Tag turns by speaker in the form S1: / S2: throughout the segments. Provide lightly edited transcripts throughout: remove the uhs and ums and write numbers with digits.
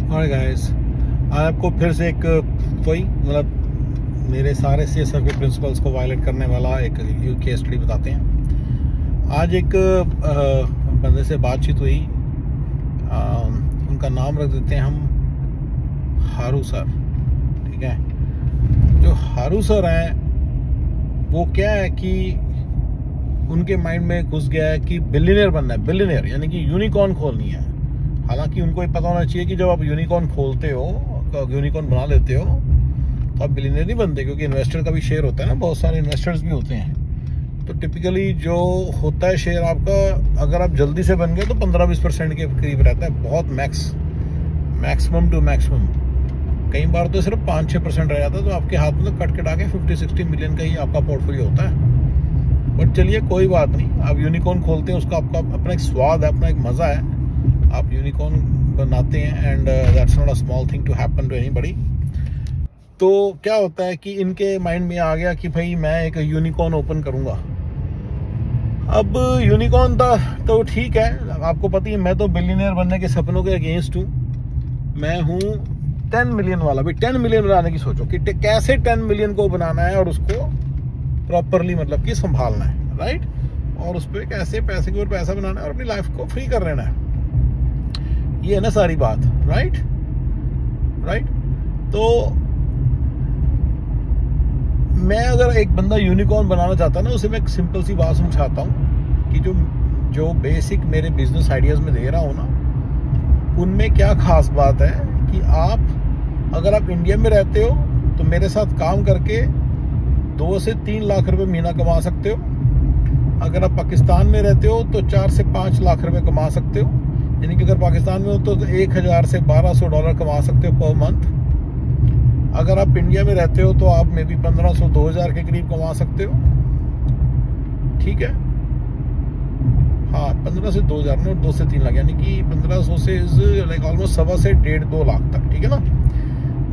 S1: Alright guys, आज आपको फिर से एक वही मेरे सारे CSR के प्रिंसिपल्स को वायलेट करने वाला एक केस स्टडी बताते हैं। आज एक बंदे से बातचीत हुई, उनका नाम रख देते हैं हम हारू सर। ठीक है, जो हारू सर हैं वो क्या है कि उनके माइंड में घुस गया है कि बिलियनियर बनना है, बिलियनियर यानी कि यूनिकॉर्न खोलनी है। हालांकि उनको ये पता होना चाहिए कि जब आप यूनिकॉर्न खोलते हो, यूनिकॉर्न बना लेते हो, तो आप बिलियनियर नहीं बनते, क्योंकि इन्वेस्टर का भी शेयर होता है ना, बहुत सारे इन्वेस्टर्स भी होते हैं। तो टिपिकली जो होता है शेयर आपका, अगर आप जल्दी से बन गए तो 15-20% के करीब रहता है, बहुत मैक्सिमम टू मैक्सिमम। कई बार तो सिर्फ 5-6% रह जाता है, तो आपके हाथ में तो कट कटा के 50-60 मिलियन का ही आपका पोर्टफोलियो होता है। बट चलिए कोई बात नहीं, आप यूनिकॉर्न खोलते हैं, उसका आपका अपना एक स्वाद है, अपना एक मज़ा है। आप यूनिकॉर्न बनाते हैं and that's not a small thing to happen to anybody. तो क्या होता है कि इनके माइंड में आ गया कि भाई मैं एक यूनिकॉर्न ओपन करूंगा। अब यूनिकॉर्न था तो ठीक है, आपको पता ही है मैं तो बिलियनियर बनने के सपनों के अगेंस्ट हूँ। मैं हूँ 10 मिलियन वाला। भी 10 मिलियन बनाने की सोचो कि कैसे 10 मिलियन को बनाना है और उसको प्रॉपरली मतलब कि संभालना है, राइट। और उस पर कैसे पैसे के ऊपर पैसा बनाना है और अपनी लाइफ को फ्री कर लेना है, ये है ना सारी बात, राइट। तो मैं अगर एक बंदा यूनिकॉर्न बनाना चाहता ना, उसे मैं एक सिंपल सी बात समझाता हूँ कि जो बेसिक मेरे बिजनेस आइडियाज में दे रहा हूँ ना, उनमें क्या खास बात है कि अगर आप इंडिया में रहते हो तो मेरे साथ काम करके 2 से 3 लाख रुपए महीना कमा सकते हो। अगर आप पाकिस्तान में रहते हो तो 4 से 5 लाख रुपए कमा सकते हो, यानी कि अगर पाकिस्तान में हो तो 1000 से 1200 डॉलर कमा सकते हो पर मंथ। अगर आप इंडिया में रहते हो तो आप मे बी 1500-2000 के करीब कमा सकते हो। ठीक है, हाँ 15 से 2000 ना, 2 से 3 लाख, यानी कि 1500 से लाइक ऑलमोस्ट 1.25 से 1.5-2 लाख तक। ठीक है ना।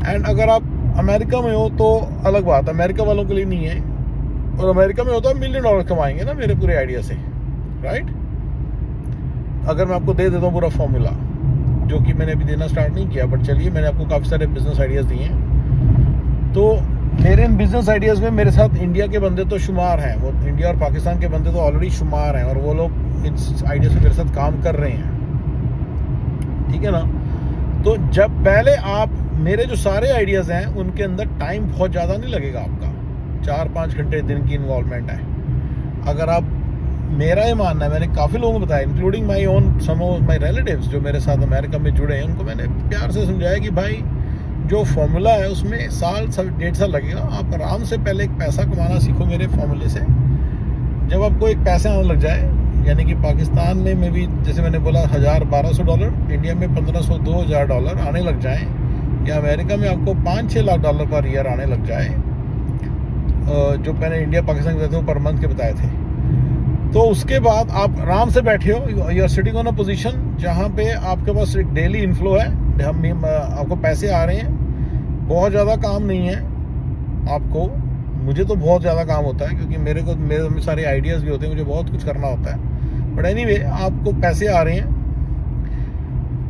S1: एंड अगर आप अमेरिका में हो तो अलग बात, अमेरिका वालों के लिए नहीं है। और अमेरिका में हो तो आप $1 मिलियन कमाएंगे ना मेरे पूरे आइडिया से, राइट। अगर मैं आपको दे देता हूँ पूरा फॉर्मूला, जो कि मैंने अभी देना स्टार्ट नहीं किया, बट चलिए मैंने आपको काफ़ी सारे बिजनेस आइडियाज़ दिए हैं। तो मेरे इन बिजनेस आइडियाज़ में मेरे साथ इंडिया के बंदे तो शुमार हैं, वो इंडिया और पाकिस्तान के बंदे तो ऑलरेडी शुमार हैं, और वो लोग इस आइडिया से मेरे साथ काम कर रहे हैं। ठीक है ना। तो जब पहले आप मेरे जो सारे आइडियाज़ हैं उनके अंदर टाइम बहुत ज़्यादा नहीं लगेगा, आपका 4-5 घंटे दिन की इन्वॉल्वमेंट है। अगर आप, मेरा ये मानना है, मैंने काफ़ी लोगों को बताया, including my own some of my relatives जो मेरे साथ अमेरिका में जुड़े हैं, उनको मैंने प्यार से समझाया कि भाई जो फॉर्मूला है उसमें 1-1.5 साल लगेगा। आप आराम से पहले एक पैसा कमाना सीखो मेरे फॉर्मूले से। जब आपको एक पैसा आने लग जाए, यानी कि पाकिस्तान में भी जैसे मैंने बोला 1000-1200 डॉलर, इंडिया में 1500-2000 डॉलर आने लग जाए, या अमेरिका में आपको 5-6 लाख डॉलर पर ईयर आने लग जाए, जो मैंने इंडिया पाकिस्तान के बताए थे वो पर मंथ के बताए थे, तो उसके बाद आप आराम से बैठे हो, you are sitting on a position जहाँ पे आपके पास एक डेली इनफ्लो है, आपको पैसे आ रहे हैं, बहुत ज़्यादा काम नहीं है आपको। मुझे तो बहुत ज़्यादा काम होता है, क्योंकि मेरे सारे आइडियाज़ भी होते हैं, मुझे बहुत कुछ करना होता है। बट एनीवे, आपको पैसे आ रहे हैं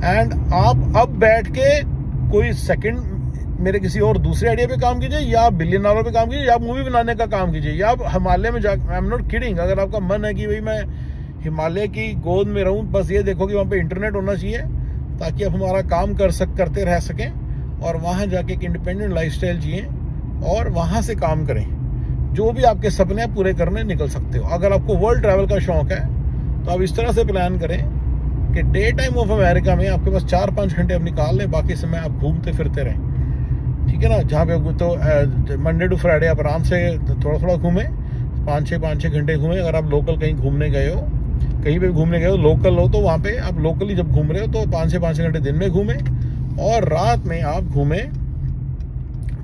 S1: एंड आप अब बैठ के कोई सेकंड मेरे किसी और दूसरे आइडिया पे काम कीजिए, या $1 बिलियन पे काम कीजिए, या मूवी बनाने का काम कीजिए, या आप हिमालय में जा, आई एम नॉट किडिंग, अगर आपका मन है कि भाई मैं हिमालय की गोद में रहूं, बस ये देखो कि वहाँ पे इंटरनेट होना चाहिए ताकि आप हमारा काम करते रह सकें, और वहाँ जाके एक इंडिपेंडेंट लाइफस्टाइल जिए और वहाँ से काम करें। जो भी आपके सपने आप पूरे करने निकल सकते हो। अगर आपको वर्ल्ड ट्रैवल का शौक है तो आप इस तरह से प्लान करें कि डे टाइम ऑफ अमेरिका में आपके पास 4-5 घंटे आप निकाल लें, बाकी समय आप घूमते फिरते रहें। ठीक है ना। जहाँ पे तो मंडे टू फ्राइडे आप आराम से थोड़ा घूमें, 5-6 घंटे घूमें। अगर आप लोकल कहीं घूमने गए हो, कहीं पे घूमने गए हो, लोकल हो, तो वहाँ पे आप लोकली जब घूम रहे हो तो 5 से 5 घंटे दिन में घूमें, और रात में आप घूमें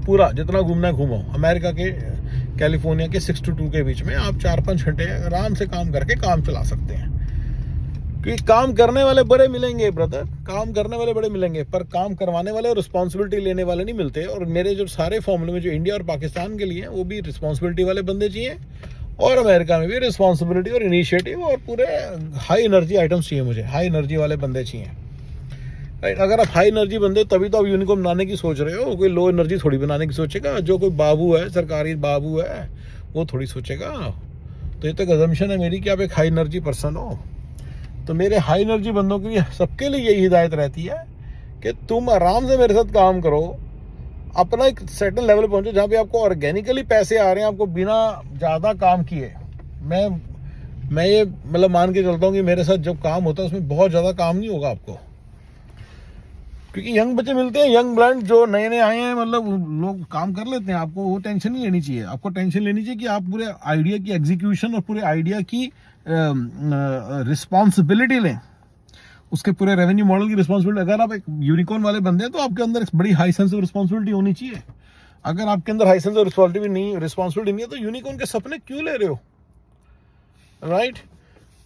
S1: पूरा, जितना घूमना है घूमो। अमेरिका के कैलिफोर्निया के 6 to 2 के बीच में आप 4-5 घंटे आराम से काम करके काम चला सकते हैं। क्योंकि काम करने वाले बड़े मिलेंगे ब्रदर, काम करने वाले बड़े मिलेंगे, पर काम करवाने वाले और रिस्पॉन्सिबिलिटी लेने वाले नहीं मिलते। और मेरे जो सारे फॉर्मूले में जो इंडिया और पाकिस्तान के लिए हैं, वो भी रिस्पॉन्सिबिलिटी वाले बंदे चाहिए, और अमेरिका में भी रिस्पॉन्सिबिलिटी और इनिशिएटिव और पूरे हाई एनर्जी आइटम्स चाहिए मुझे, हाई एनर्जी वाले बंदे चाहिए। राइट। अगर आप हाई एनर्जी बंदे हो तभी तो आप यूनिकॉर्न बनाने की सोच रहे हो, कोई लो एनर्जी थोड़ी बनाने की सोचेगा। जो कोई बाबू है, सरकारी बाबू है, वो थोड़ी सोचेगा। तो ये तो अजम्पशन है मेरी कि आप एक हाई एनर्जी पर्सन हो। तो मेरे हाई एनर्जी बंदों के लिए, सबके लिए यही हिदायत रहती है कि तुम आराम से मेरे साथ काम करो, अपना एक सर्टेन लेवल पहुंचो जहाँ पे आपको ऑर्गेनिकली पैसे आ रहे हैं, आपको बिना ज़्यादा काम किए। मैं ये मतलब मान के चलता हूँ कि मेरे साथ जब काम होता है उसमें बहुत ज़्यादा काम नहीं होगा आपको, क्योंकि यंग बच्चे मिलते हैं, यंग ब्लड जो नए नए आए हैं, मतलब लोग काम कर लेते हैं। आपको वो टेंशन नहीं लेनी चाहिए। आपको टेंशन लेनी चाहिए कि आप पूरे आइडिया की एग्जीक्यूशन और पूरे आइडिया की रिस्पॉन्सिबिलिटी लें, उसके पूरे रेवेन्यू मॉडल की रिस्पॉन्सिबिलिटी। अगर आप एक यूनिकॉर्न वाले बंदे हैं तो आपके अंदर एक बड़ी हाई सेंस ऑफ रिस्पॉन्सिबिलिटी होनी चाहिए। अगर आपके अंदर हाई सेंस ऑफ रिस्पॉन्सिबिलिटी नहीं है तो यूनिकॉर्न के सपने क्यों ले रहे हो, राइट?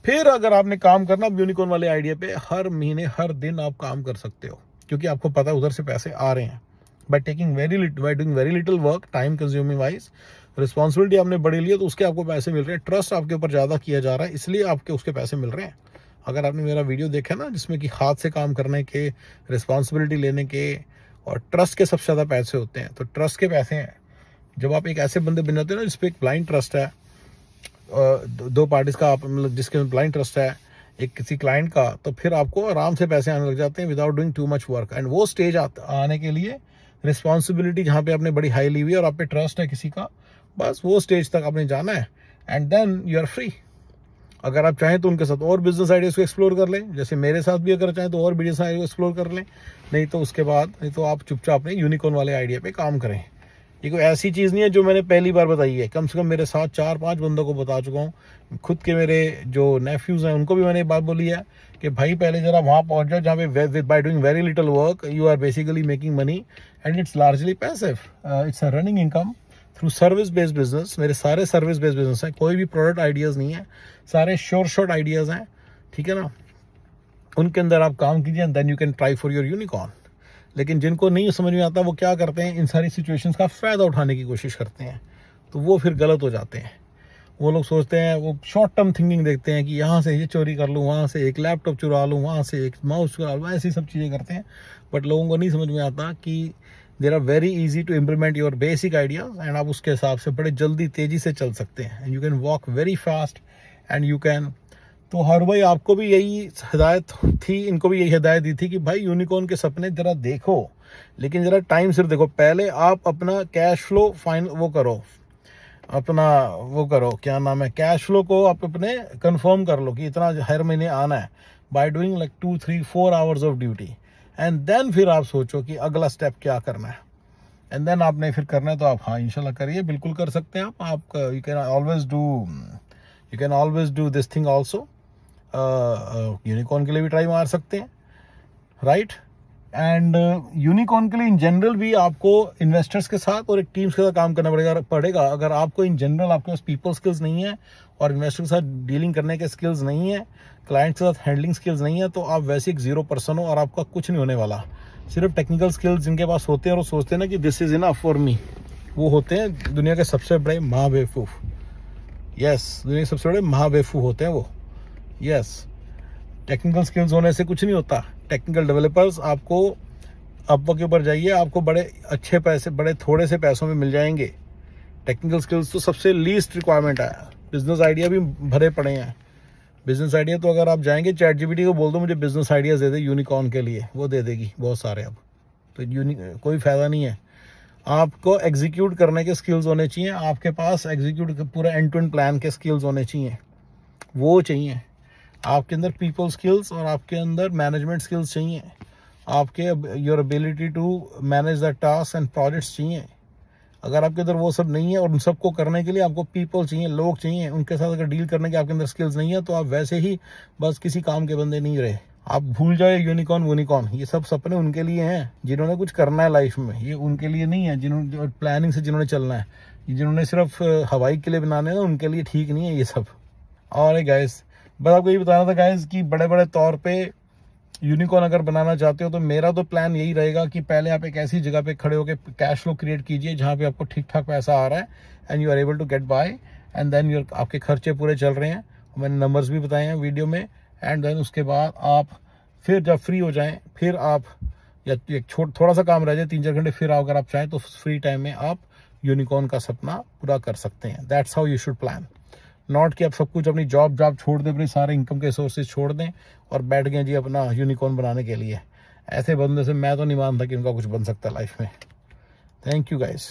S1: फिर अगर आपने काम करना यूनिकॉर्न वाले आइडिया पे, हर महीने हर दिन आप काम कर सकते हो, क्योंकि आपको पता है उधर से पैसे आ रहे हैं। Bye doing very little work, time consuming wise, responsibility आपने बड़ी ली है तो उसके आपको पैसे मिल रहे हैं। ट्रस्ट आपके ऊपर ज़्यादा किया जा रहा है, इसलिए आपके उसके पैसे मिल रहे हैं। अगर आपने मेरा वीडियो देखा ना, जिसमें कि हाथ से काम करने के, रिस्पॉन्सिबिलिटी लेने के और ट्रस्ट के सबसे ज़्यादा पैसे होते हैं, तो ट्रस्ट के पैसे हैं। जब आप एक ऐसे बंदे बन जाते हो ना जिसपे एक ब्लाइंड ट्रस्ट है, दो पार्टीज का, आप मतलब जिसके ब्लाइंड ट्रस्ट है एक किसी क्लाइंट का, तो फिर आपको आराम से पैसे आने लग जाते हैं without doing too much work. And वो स्टेज आने के लिए रिस्पॉन्सिबिलिटी जहाँ पे आपने बड़ी हाई ली हुई है और आप पे ट्रस्ट है किसी का, बस वो स्टेज तक आपने जाना है and then you are free. अगर आप चाहें तो उनके साथ और बिजनेस आइडियाज को एक्सप्लोर कर लें, जैसे मेरे साथ भी अगर चाहें तो और बिजनेस आइडिया को एक्सप्लोर कर लें। नहीं तो उसके बाद, नहीं तो आप चुपचाप अपने यूनिकॉर्न वाले आइडिया पे काम करें। ये कोई ऐसी चीज़ नहीं है जो मैंने पहली बार बताई है, कम से कम मेरे साथ 4-5 बंदों को बता चुका हूँ। खुद के मेरे जो नेफ्यूज़ हैं उनको भी मैंने एक बात बोली है कि भाई पहले जरा वहाँ पहुँच जाओ जहाँ पे by doing very little work you are basically making money and it's largely passive, it's a running income through service based business. मेरे सारे सर्विस बेस्ड बिजनेस हैं, कोई भी प्रोडक्ट आइडियाज़ नहीं है, सारे शॉर्ट आइडियाज़ हैं, ठीक है ना? उनके अंदर आप काम कीजिए and then you can try for your unicorn. लेकिन जिनको नहीं समझ में आता वो क्या करते हैं, इन सारी सिचुएशंस का फ़ायदा उठाने की कोशिश करते हैं, तो वो फिर गलत हो जाते हैं। वो लोग सोचते हैं, वो शॉर्ट टर्म थिंकिंग देखते हैं कि यहाँ से ये चोरी कर लूँ, वहाँ से एक लैपटॉप चुरा लूँ, वहाँ से एक माउस चुरा लूँ, ऐसी सब चीज़ें करते हैं। बट लोगों को नहीं समझ में आता कि there are very easy to implement your basic ideas and आप उसके हिसाब से बड़े जल्दी तेज़ी से चल सकते हैं and you can walk very fast and you can. तो हर भाई आपको भी यही हिदायत थी, इनको भी यही हिदायत दी थी कि भाई यूनिकॉर्न के सपने ज़रा देखो, लेकिन ज़रा टाइम सिर देखो। पहले आप अपना कैश फ्लो क्या नाम है, कैश फ्लो को आप अपने कंफर्म कर लो कि इतना हर महीने आना है, by doing like 2-3-4 hours of duty. And then फिर आप सोचो कि अगला स्टेप क्या करना है, एंड देन आपने फिर करना है तो आप हाँ इंशाल्लाह करिए, बिल्कुल कर सकते हैं आप you can always do this thing also. Unicorn के लिए भी ट्राई मार सकते हैं, राइट? एंड यूनिकॉर्न के लिए इन जनरल भी आपको इन्वेस्टर्स के साथ और एक टीम्स के साथ काम करना पड़ेगा। अगर आपको इन जनरल आपके पास पीपल स्किल्स नहीं है और इन्वेस्टर के साथ डीलिंग करने के स्किल्स नहीं है, क्लाइंट के साथ हैंडलिंग स्किल्स नहीं है, तो आप वैसे एक 0% हो और आपका कुछ नहीं होने वाला। सिर्फ टेक्निकल स्किल्स जिनके पास होते हैं और वो सोचते हैं ना कि this is enough for me, वो होते हैं दुनिया के सबसे बड़े महाबेवकूफ़। यस, दुनिया के सबसे बड़े महाबेवकूफ़ होते हैं वो। यस, टेक्निकल स्किल्स होने से कुछ नहीं होता। टेक्निकल डेवलपर्स आपको अपवर्क के ऊपर जाइए, आपको बड़े अच्छे पैसे, बड़े थोड़े से पैसों में मिल जाएंगे। टेक्निकल स्किल्स तो सबसे लीस्ट रिक्वायरमेंट है। बिजनेस आइडिया भी भरे पड़े हैं। बिजनेस आइडिया तो अगर आप जाएंगे ChatGPT को बोल दो मुझे बिजनेस आइडियाज़ दे दे यूनिकॉर्न के लिए, वो दे देगी बहुत सारे। अब तो कोई फ़ायदा नहीं है। आपको एग्जीक्यूट करने के स्किल्स होने चाहिए, आपके पास एग्जीक्यूट पूरा एंड टू एंड प्लान के स्किल्स होने चाहिए, वो चाहिए। आपके अंदर पीपल स्किल्स और आपके अंदर मैनेजमेंट स्किल्स चाहिए, आपके your ability to manage the task and projects चाहिए। अगर आपके अंदर वो सब नहीं है और उन सबको करने के लिए आपको पीपल चाहिए, लोग चाहिए, उनके साथ अगर डील करने के आपके अंदर स्किल्स नहीं है तो आप वैसे ही बस किसी काम के बंदे नहीं रहे। आप भूल जाए यूनिकॉर्न, ये सब सपने उनके लिए हैं जिन्होंने कुछ करना है लाइफ में, ये उनके लिए नहीं है जिन्होंने प्लानिंग से जिन्होंने चलना है। जिन्होंने सिर्फ हवाई के लिए बनाने हैं ना, उनके लिए ठीक नहीं है ये सब। और गाइस बस आपको ये बताना था गाइस कि बड़े बड़े तौर पे यूनिकॉर्न अगर बनाना चाहते हो तो मेरा तो प्लान यही रहेगा कि पहले आप एक ऐसी जगह पे खड़े होकर कैश फ्लो क्रिएट कीजिए जहाँ पे आपको ठीक ठाक पैसा आ रहा है and you are able to get by and then आपके खर्चे पूरे चल रहे हैं, मैंने नंबर्स भी बताए हैं वीडियो में। एंड देन उसके बाद आप फिर जब फ्री हो जाएं फिर आप, या एक थोड़ा सा काम रह जाए 3-4 घंटे, फिर अगर आप चाहें तो फ्री टाइम में आप यूनिकॉर्न का सपना पूरा कर सकते हैं। That's how you should plan. Not कि आप सब कुछ अपनी जॉब छोड़ दें, अपने सारे इनकम के सोर्सेज छोड़ दें और बैठ गए जी अपना यूनिकॉर्न बनाने के लिए। ऐसे बंदे से मैं तो नहीं मानता कि उनका कुछ बन सकता लाइफ में। Thank you guys.